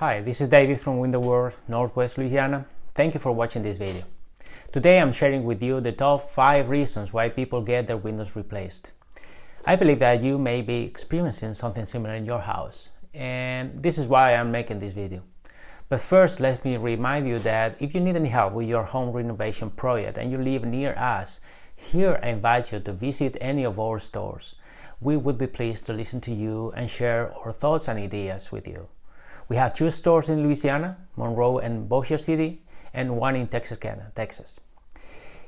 Hi, this is David from World, Northwest Louisiana. Thank you for watching this video. Today I'm sharing with you the top 5 reasons why people get their windows replaced. I believe that you may be experiencing something similar in your house, and this is why I'm making this video. But first, let me remind you that if you need any help with your home renovation project and you live near us, here I invite you to visit any of our stores. We would be pleased to listen to you and share our thoughts and ideas with you. We have 2 stores in Louisiana, Monroe and Bossier City, and 1 in Texarkana, Texas.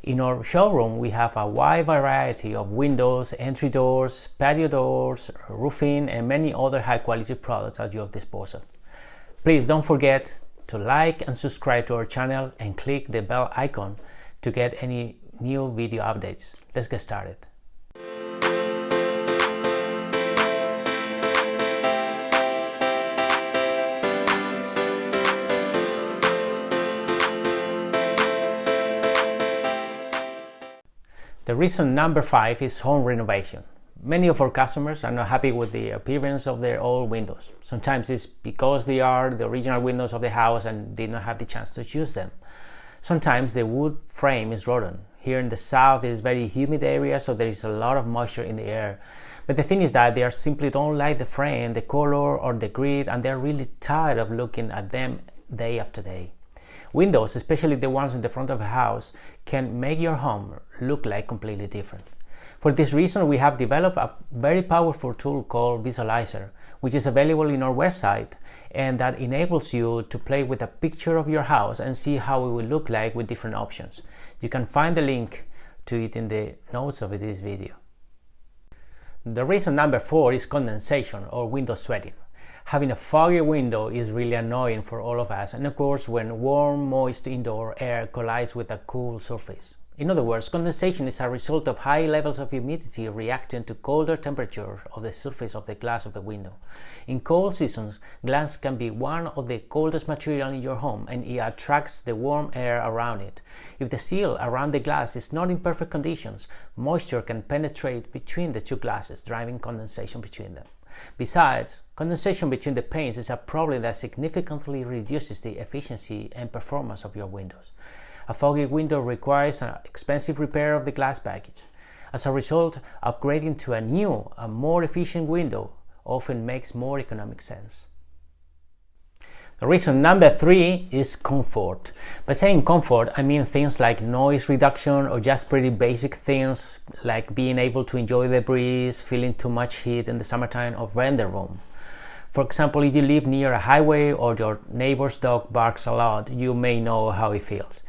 In our showroom, we have a wide variety of windows, entry doors, patio doors, roofing, and many other high-quality products at your disposal. Please don't forget to like and subscribe to our channel and click the bell icon to get any new video updates. Let's get started. The reason number 5 is home renovation. Many of our customers are not happy with the appearance of their old windows. Sometimes it's because they are the original windows of the house and did not have the chance to use them. Sometimes the wood frame is rotten. Here in the south, it is very humid area, so there is a lot of moisture in the air. But the thing is that they simply don't like the frame, the color, or the grid, and they're really tired of looking at them day after day. Windows, especially the ones in the front of a house, can make your home look like completely different. For this reason, we have developed a very powerful tool called Visualizer, which is available in our website, and that enables you to play with a picture of your house and see how it will look like with different options. You can find the link to it in the notes of this video. The reason number 4 is condensation or window sweating. Having a foggy window is really annoying for all of us, and of course when warm, moist indoor air collides with a cool surface. In other words, condensation is a result of high levels of humidity reacting to colder temperatures of the surface of the glass of a window. In cold seasons, glass can be one of the coldest materials in your home, and it attracts the warm air around it. If the seal around the glass is not in perfect conditions, moisture can penetrate between the 2 glasses, driving condensation between them. Besides, condensation between the panes is a problem that significantly reduces the efficiency and performance of your windows. A foggy window requires an expensive repair of the glass package. As a result, upgrading to a new, more efficient window often makes more economic sense. The reason number 3 is comfort. By saying comfort, I mean things like noise reduction or just pretty basic things like being able to enjoy the breeze, feeling too much heat in the summertime, or render room. For example, if you live near a highway or your neighbor's dog barks a lot, you may know how it feels.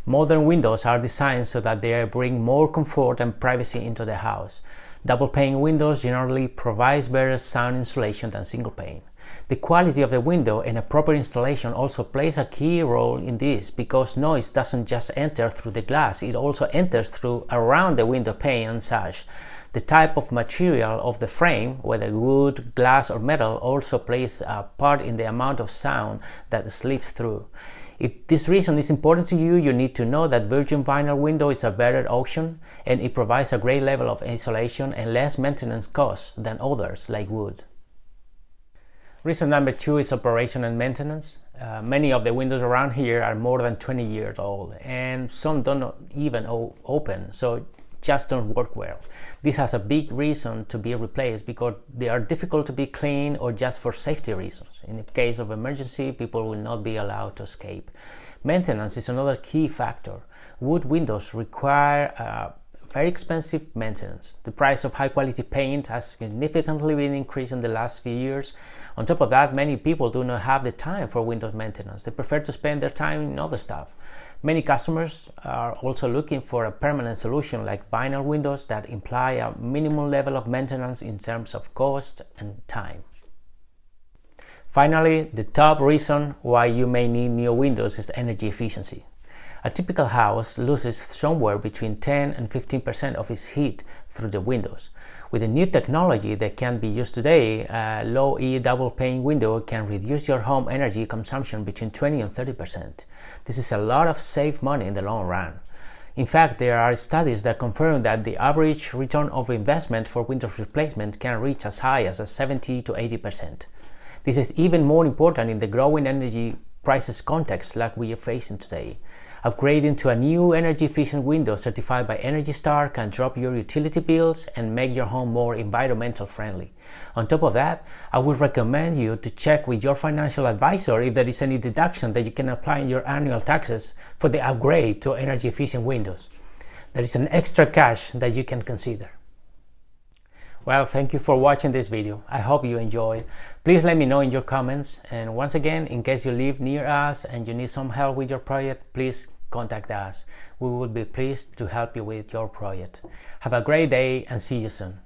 Modern windows are designed so that they bring more comfort and privacy into the house. Double pane windows generally provides better sound insulation than single pane. The quality of the window and a proper installation also plays a key role in this, because noise doesn't just enter through the glass, it also enters through around the window pane and sash. The type of material of the frame, whether wood, glass or metal, also plays a part in the amount of sound that slips through. If this reason is important to you, you need to know that virgin vinyl window is a better option, and it provides a great level of insulation and less maintenance costs than others like wood. Reason number 2 is operation and maintenance. Many of the windows around here are more than 20 years old, and some don't even open, so just don't work well. This has a big reason to be replaced because they are difficult to be cleaned or just for safety reasons. In the case of emergency, people will not be allowed to escape. Maintenance is another key factor. Wood windows require very expensive maintenance. The price of high quality paint has significantly been increased in the last few years. On top of that, many people do not have the time for windows maintenance. They prefer to spend their time in other stuff. Many customers are also looking for a permanent solution like vinyl windows that imply a minimum level of maintenance in terms of cost and time. Finally, the top reason why you may need new windows is energy efficiency. A typical house loses somewhere between 10 and 15% of its heat through the windows. With the new technology that can be used today, a low-E double pane window can reduce your home energy consumption between 20 and 30%. This is a lot of saved money in the long run. In fact, there are studies that confirm that the average return of investment for windows replacement can reach as high as 70 to 80%. This is even more important in the growing energy prices context like we are facing today. Upgrading to a new energy efficient window certified by Energy Star can drop your utility bills and make your home more environmental friendly. On top of that, I would recommend you to check with your financial advisor if there is any deduction that you can apply in your annual taxes for the upgrade to energy efficient windows. There is an extra cash that you can consider. Well, thank you for watching this video. I hope you enjoyed. Please let me know in your comments. And once again, in case you live near us and you need some help with your project, please contact us. We will be pleased to help you with your project. Have a great day and see you soon.